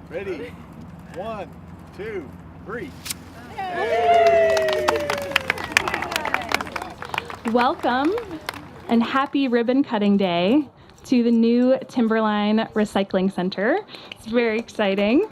Ready? 1, 2, 3. Welcome and happy ribbon cutting day to the new Timberline Recycling Center. It's very exciting.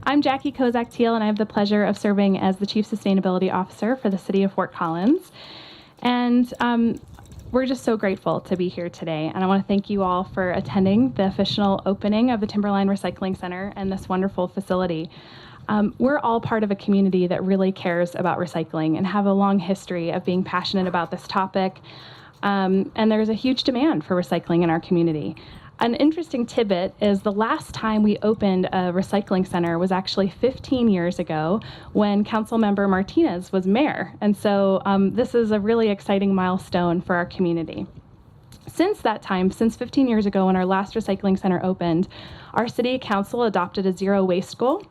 I'm Jackie Kozak-Teal, and I have the pleasure of serving as the Chief Sustainability Officer for the City of Fort Collins. And we're just so grateful to be here today, and I want to thank you all for attending the official opening of the Timberline Recycling Center and this wonderful facility. We're all part of a community that really cares about recycling and have a long history of being passionate about this topic, and there's a huge demand for recycling in our community. An interesting tidbit is the last time we opened a recycling center was actually 15 years ago when Councilmember Martinez was mayor. And so this is a really exciting milestone for our community. Since that time, since 15 years ago when our last recycling center opened, our city council adopted a zero waste goal.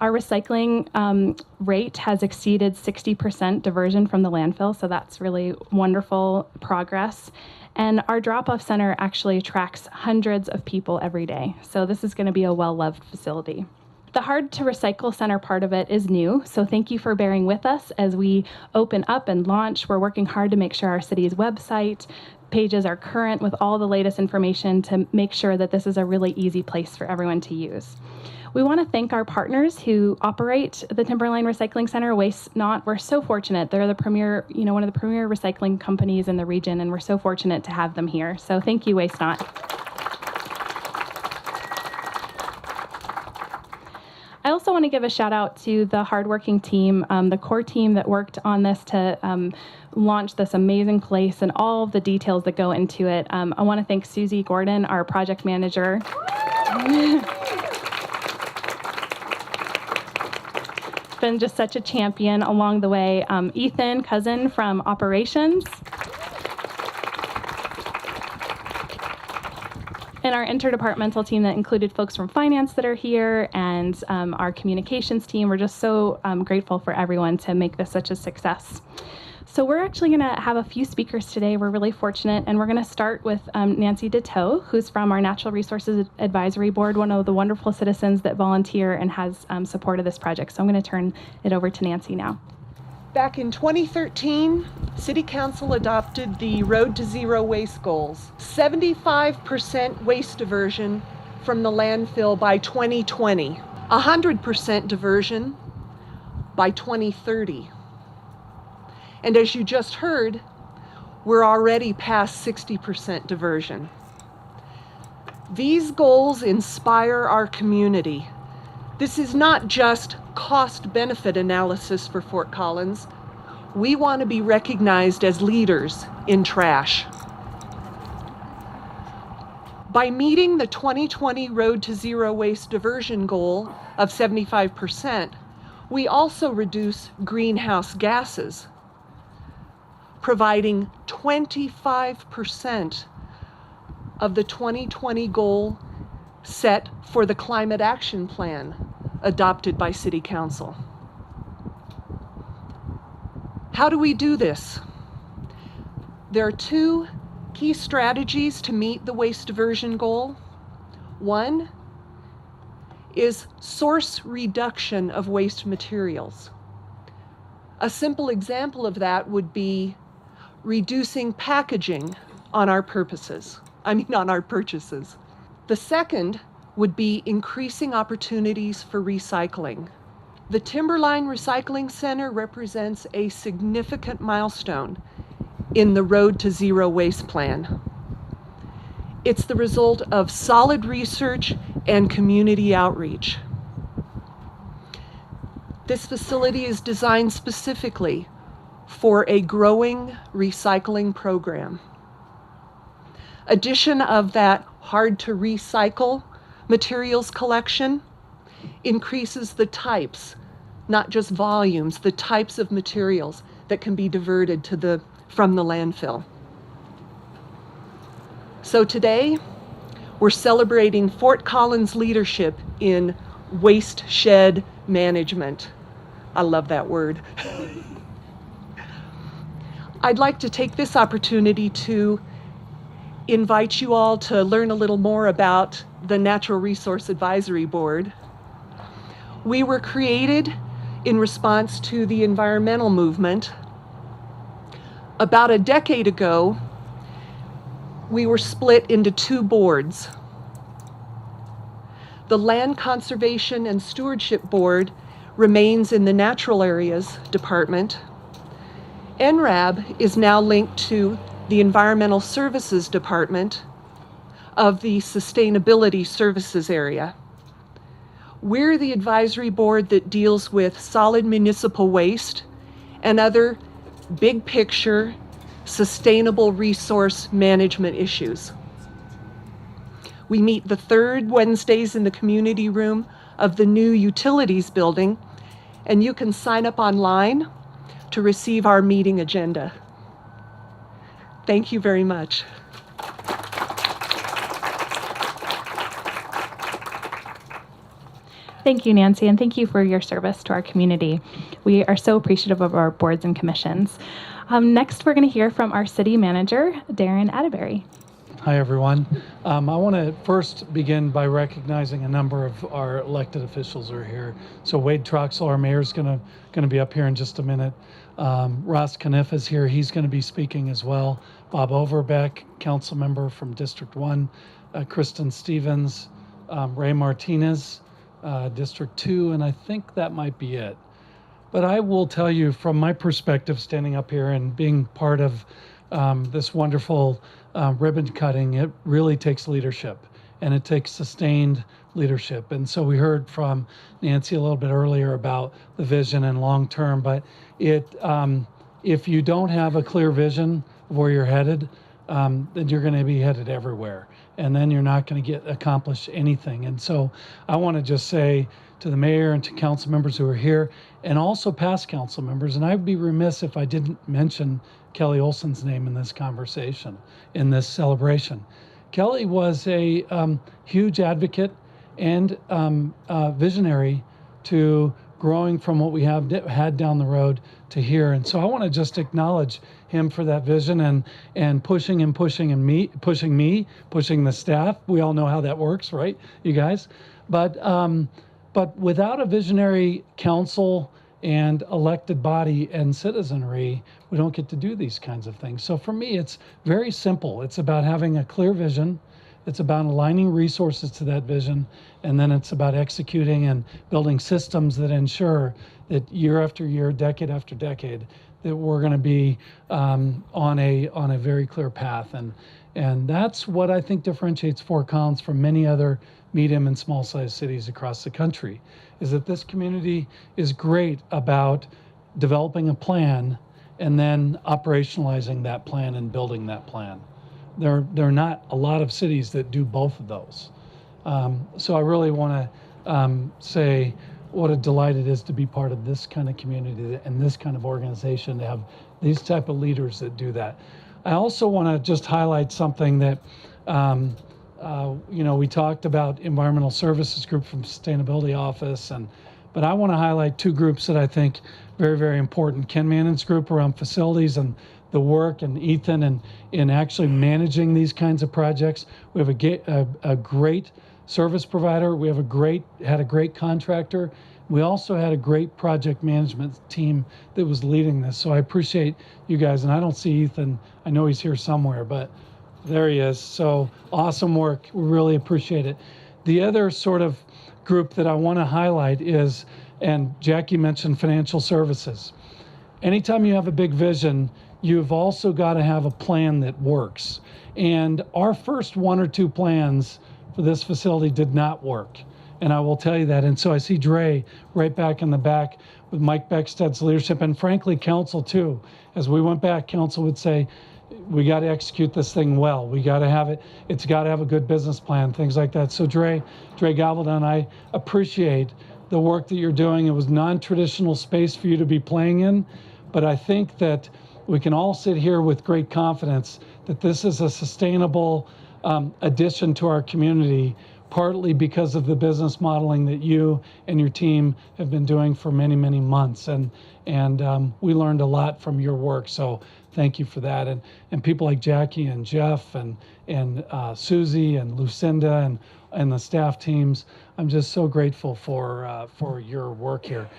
Our recycling rate has exceeded 60% diversion from the landfill, so that's really wonderful progress. And our drop-off center actually attracts hundreds of people every day. So this is going to be a well-loved facility. The hard to recycle center part of it is new. So thank you for bearing with us as we open up and launch. We're working hard to make sure our city's website pages are current with all the latest information to make sure that this is a really easy place for everyone to use. We want to thank our partners who operate the Timberline Recycling Center, Waste Not. We're so fortunate. They're the premier, one of the premier recycling companies in the region, and we're so fortunate to have them here. So thank you, Waste Not. I also want to give a shout out to the hardworking team, the core team that worked on this to launch this amazing place and all of the details that go into it. I want to thank Susie Gordon, our project manager. Been just such a champion along the way. Ethan Cousin from operations. And our interdepartmental team that included folks from finance that are here and our communications team. We're just so grateful for everyone to make this such a success. So we're actually going to have a few speakers today. We're really fortunate, and we're going to start with Nancy Ditto, who's from our Natural Resources Advisory Board, one of the wonderful citizens that volunteer and has supported this project. So I'm going to turn it over to Nancy now. Back in 2013, City Council adopted the Road to Zero waste goals. 75% waste diversion from the landfill by 2020, 100% diversion by 2030. And as you just heard, we're already past 60% diversion. These goals inspire our community. This is not just cost-benefit analysis for Fort Collins. We want to be recognized as leaders in trash. By meeting the 2020 Road to Zero waste diversion goal of 75%, we also reduce greenhouse gases, providing 25% of the 2020 goal set for the Climate Action Plan adopted by City Council. How do we do this? There are two key strategies to meet the waste diversion goal. One is source reduction of waste materials. A simple example of that would be reducing packaging on our purchases. The second would be increasing opportunities for recycling. The Timberline Recycling Center represents a significant milestone in the Road to Zero waste plan. It's the result of solid research and community outreach. This facility is designed specifically for a growing recycling program. Addition of that hard to recycle materials collection increases the types, not just volumes, the types of materials that can be diverted from the landfill. So today, we're celebrating Fort Collins' leadership in waste shed management. I love that word. I'd like to take this opportunity to invite you all to learn a little more about the Natural Resource Advisory Board. We were created in response to the environmental movement. About a decade ago, we were split into two boards. The Land Conservation and Stewardship Board remains in the Natural Areas Department. NRAB is now linked to the Environmental Services Department of the Sustainability Services area. We're the advisory board that deals with solid municipal waste and other big picture sustainable resource management issues. We meet the third Wednesdays in the community room of the new utilities building, and you can sign up online to receive our meeting agenda. Thank you very much. Thank you, Nancy, and thank you for your service to our community. We are so appreciative of our boards and commissions. Next, we're going to hear from our city manager, Darren Atterbury. Hi, everyone. I want to first begin by recognizing a number of our elected officials who are here. So Wade Troxel, our mayor, is going to be up here in just a minute. Ross Caniff is here. He's going to be speaking as well. Bob Overbeck, council member from District 1. Kristen Stevens, Ray Martinez, District 2, and I think that might be it. But I will tell you from my perspective, standing up here and being part of this wonderful ribbon cutting, it really takes leadership, and it takes sustained leadership. And so we heard from Nancy a little bit earlier about the vision and long term, but if you don't have a clear vision of where you're headed, then you're going to be headed everywhere, and then you're not going to accomplish anything. And so I want to just say to the mayor and to council members who are here, and also past council members, and I'd be remiss if I didn't mention Kelly Olson's name in this conversation, in this celebration. Kelly was a huge advocate and visionary to growing from what we had down the road to here. And so I want to just acknowledge him for that vision and pushing me, pushing the staff. We all know how that works, right, you guys? But without a visionary council and elected body and citizenry, we don't get to do these kinds of things. So for me, it's very simple. It's about having a clear vision. It's about aligning resources to that vision, and then it's about executing and building systems that ensure that year after year, decade after decade, that we're going to be on a very clear path. And that's what I think differentiates Fort Collins from many other medium and small sized cities across the country, is that this community is great about developing a plan and then operationalizing that plan and building that plan. There are not a lot of cities that do both of those. So I really want to say what a delight it is to be part of this kind of community and this kind of organization, to have these type of leaders that do that. I also want to just highlight something that, we talked about Environmental Services Group from Sustainability Office, but I want to highlight two groups that I think very, very important. Ken Mannon's group around facilities and the work, and Ethan in actually managing these kinds of projects. We have a great service provider. We have had a great contractor. We also had a great project management team that was leading this. So I appreciate you guys. And I don't see Ethan. I know he's here somewhere, but there he is. So awesome work. We really appreciate it. The other sort of group that I want to highlight is, and Jackie mentioned financial services. Anytime you have a big vision, you've also got to have a plan that works. And our first one or two plans for this facility did not work. And I will tell you that. And so I see Dre right back in the back with Mike Becksted's leadership, and frankly, council too. As we went back, council would say, we got to execute this thing well. We got to have it. It's got to have a good business plan, things like that. So Dre Galvedon, I appreciate the work that you're doing. It was non-traditional space for you to be playing in, but I think that we can all sit here with great confidence that this is a sustainable addition to our community partly because of the business modeling that you and your team have been doing for many, many months. And we learned a lot from your work. So thank you for that. And people like Jackie and Jeff and Susie and Lucinda and the staff teams, I'm just so grateful for your work here.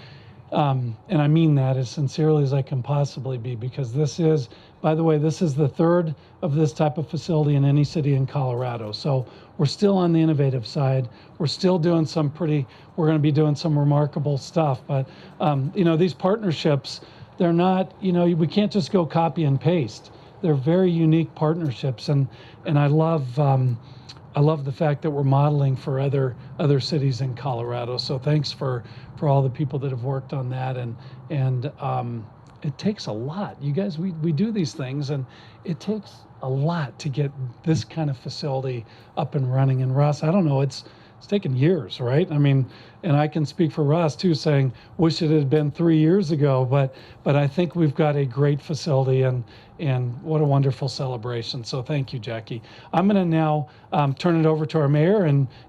And I mean that as sincerely as I can possibly be, because this is, by the way, this is the third of this type of facility in any city in Colorado. So we're still on the innovative side. We're still doing we're going to be doing some remarkable stuff. But, these partnerships, they're not, we can't just go copy and paste. They're very unique partnerships. And I love the fact that we're modeling for other cities in Colorado. So thanks for all the people that have worked on that. And it takes a lot. You guys, we do these things, and it takes a lot to get this kind of facility up and running. And Ross, I don't know, it's taken years, right? I mean, and I can speak for Ross too, saying wish it had been 3 years ago, but I think we've got a great facility, and what a wonderful celebration. So thank you, Jackie. I'm going to now turn it over to our mayor,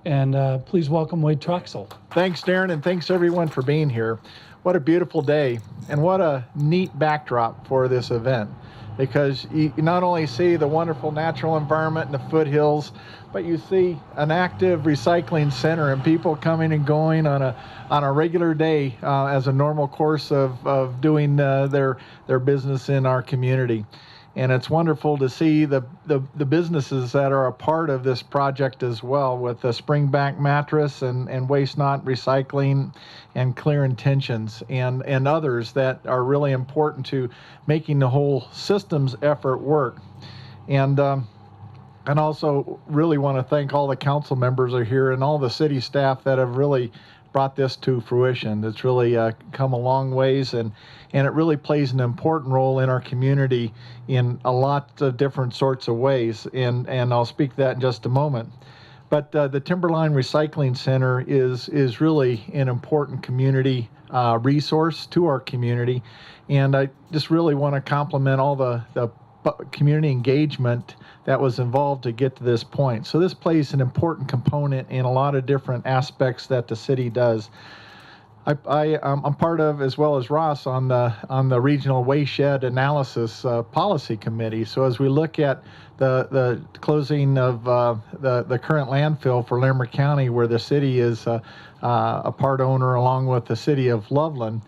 and please welcome Wade Troxel. Thanks, Darren, and thanks everyone for being here. What a beautiful day, and what a neat backdrop for this event, because you not only see the wonderful natural environment and the foothills, but you see an active recycling center and people coming and going on a regular day as a normal course of doing their business in our community. And it's wonderful to see the businesses that are a part of this project as well, with the Springback Mattress and Waste Not Recycling and Clear Intentions and others that are really important to making the whole systems effort work. And also really want to thank all the council members are here and all the city staff that have really brought this to fruition. It's really come a long ways, and it really plays an important role in our community in a lot of different sorts of ways, and I'll speak to that in just a moment. But the Timberline Recycling Center is really an important community resource to our community, and I just really want to compliment all the community engagement that was involved to get to this point. So this plays an important component in a lot of different aspects that the city does. I'm part of, as well as Ross, on the Regional Waste Shed Analysis Policy Committee. So as we look at the closing of the current landfill for Lamar County, where the city is a part owner along with the city of Loveland,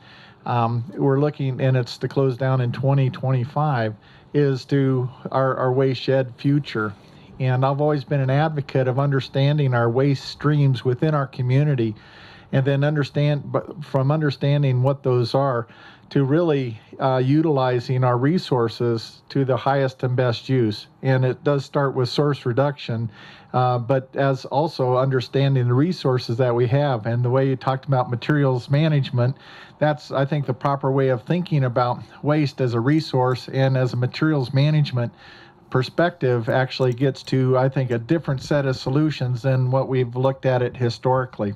we're looking, and it's to close down in 2025, is to our waste shed future. And I've always been an advocate of understanding our waste streams within our community, and then from understanding what those are, to really utilizing our resources to the highest and best use. And it does start with source reduction, but as also understanding the resources that we have. And the way you talked about materials management, that's, I think, the proper way of thinking about waste as a resource, and as a materials management perspective actually gets to, I think, a different set of solutions than what we've looked at it historically.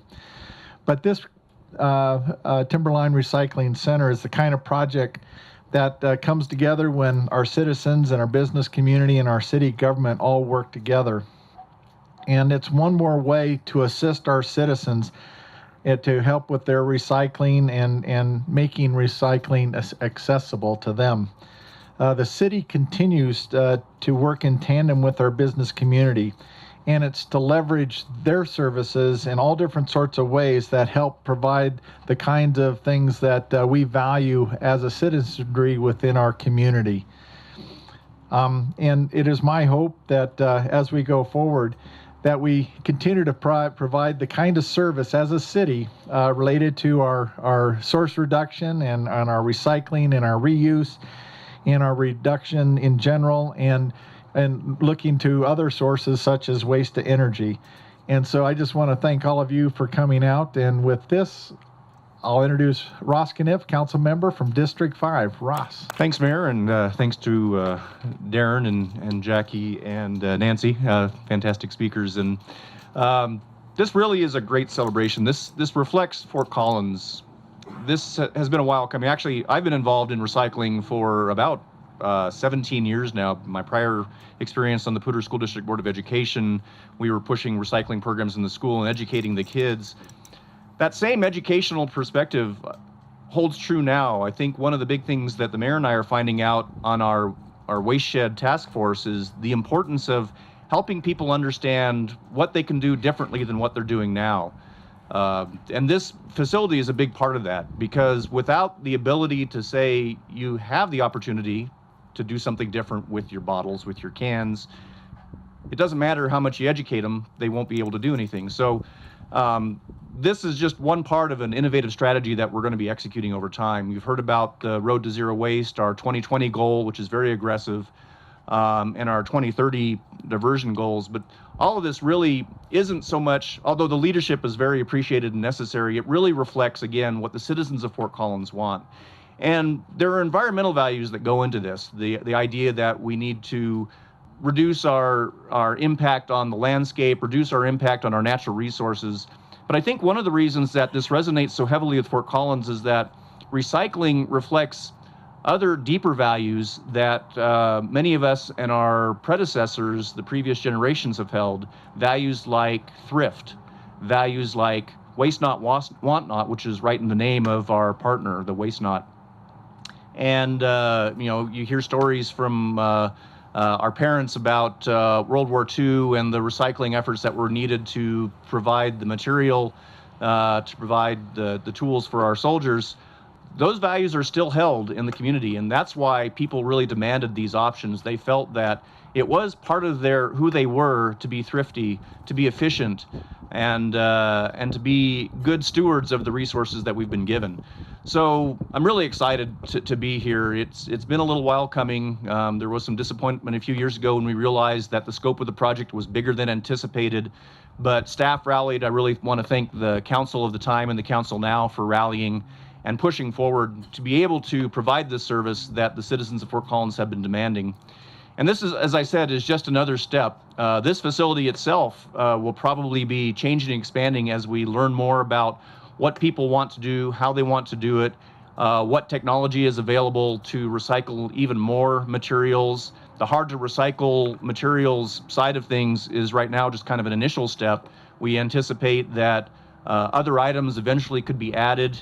But this Timberline Recycling Center is the kind of project that comes together when our citizens and our business community and our city government all work together. And it's one more way to assist our citizens to help with their recycling and making recycling accessible to them. The city continues to work in tandem with our business community, and it's to leverage their services in all different sorts of ways that help provide the kinds of things that we value as a citizenry within our community. And it is my hope that as we go forward, that we continue to provide the kind of service as a city related to our source reduction and our recycling and our reuse and our reduction in general, and looking to other sources such as waste to energy. And so I just want to thank all of you for coming out. And with this, I'll introduce Ross Kniff, council member from District 5. Ross. Thanks, Mayor, and thanks to Darren and Jackie and Nancy, fantastic speakers. And this really is a great celebration. This reflects Fort Collins. This has been a while coming. Actually, I've been involved in recycling for about 17 years now. My prior experience on the Poudre School District Board of Education, we were pushing recycling programs in the school and educating the kids. That same educational perspective holds true now. I think one of the big things that the mayor and I are finding out on our waste shed task force is the importance of helping people understand what they can do differently than what they're doing now. And this facility is a big part of that, because without the ability to say you have the opportunity to do something different with your bottles, with your cans, it doesn't matter how much you educate them, they won't be able to do anything. So this is just one part of an innovative strategy that we're going to be executing over time. You've heard about the Road to Zero Waste, our 2020 goal, which is very aggressive, and our 2030 diversion goals. But all of this really isn't so much, although the leadership is very appreciated and necessary, it really reflects, again, what the citizens of Fort Collins want. And there are environmental values that go into this. The idea that we need to reduce our impact on the landscape, reduce our impact on our natural resources. But I think one of the reasons that this resonates so heavily with Fort Collins is that recycling reflects other deeper values that many of us and our predecessors, the previous generations, have held. Values like thrift, values like waste not, want not, which is right in the name of our partner, the Waste Not. And you hear stories from our parents about World War II and the recycling efforts that were needed to provide the material, to provide the tools for our soldiers. Those values are still held in the community, and that's why people really demanded these options. They felt that it was part of who they were to be thrifty, to be efficient, and to be good stewards of the resources that we've been given. So I'm really excited to be here. It's been a little while coming. There was some disappointment a few years ago when we realized that the scope of the project was bigger than anticipated, but staff rallied. I really want to thank the council of the time and the council now for rallying and pushing forward to be able to provide this service that the citizens of Fort Collins have been demanding. And this is, as I said, is just another step. This facility itself will probably be changing and expanding as we learn more about what people want to do, how they want to do it, what technology is available to recycle even more materials. The hard to recycle materials side of things is right now just kind of an initial step. We anticipate that other items eventually could be added,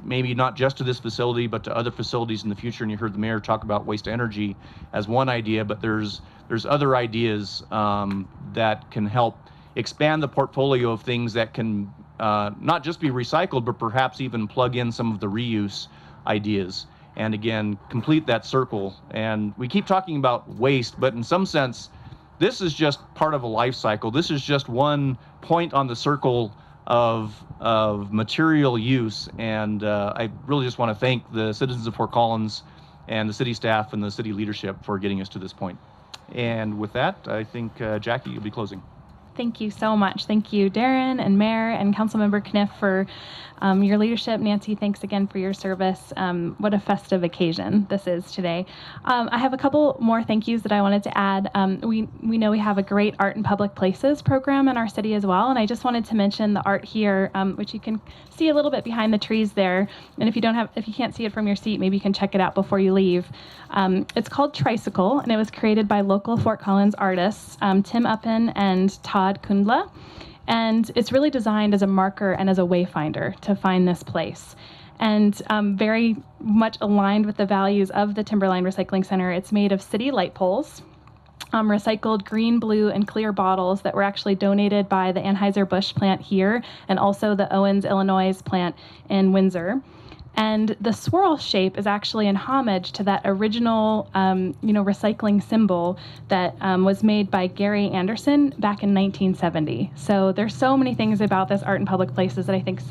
maybe not just to this facility, but to other facilities in the future. And you heard the mayor talk about waste to energy as one idea, but there's other ideas that can help expand the portfolio of things that can not just be recycled, but perhaps even plug in some of the reuse ideas. And again, complete that circle. And we keep talking about waste, but in some sense, this is just part of a life cycle. This is just one point on the circle of material use, and I really just want to thank the citizens of Fort Collins and the city staff and the city leadership for getting us to this point. And with that, I think Jackie, you'll be closing. Thank you so much. Thank you, Darren and Mayor and Councilmember Kniff, for your leadership. Nancy, thanks again for your service. What a festive occasion this is today. I have a couple more thank yous that I wanted to add. We know we have a great art and public places program in our city as well, and I just wanted to mention the art here, which you can see a little bit behind the trees there. And if you can't see it from your seat, maybe you can check it out before you leave. It's called Tricycle, and it was created by local Fort Collins artists, Tim Uppen and Todd Kundla. And it's really designed as a marker and as a wayfinder to find this place. And very much aligned with the values of the Timberline Recycling Center. It's made of city light poles, recycled green, blue, and clear bottles that were actually donated by the Anheuser-Busch plant here and also the Owens, Illinois plant in Windsor. And the swirl shape is actually in homage to that original, recycling symbol that was made by Gary Anderson back in 1970. So there's so many things about this art in public places that I think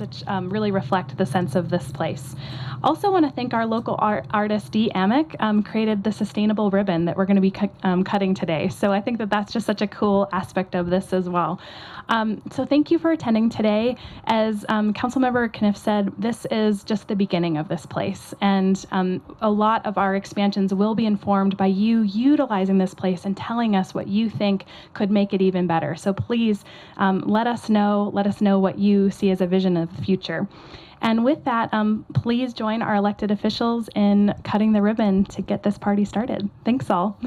really reflect the sense of this place. Also want to thank our local artist, Dee Amick, created the sustainable ribbon that we're going to be cutting today. So I think that that's just such a cool aspect of this as well. So thank you for attending today. As Councilmember Kniff said, this is just the beginning. beginning of this place. And a lot of our expansions will be informed by you utilizing this place and telling us what you think could make it even better. So please let us know what you see as a vision of the future. And with that, please join our elected officials in cutting the ribbon to get this party started. Thanks all.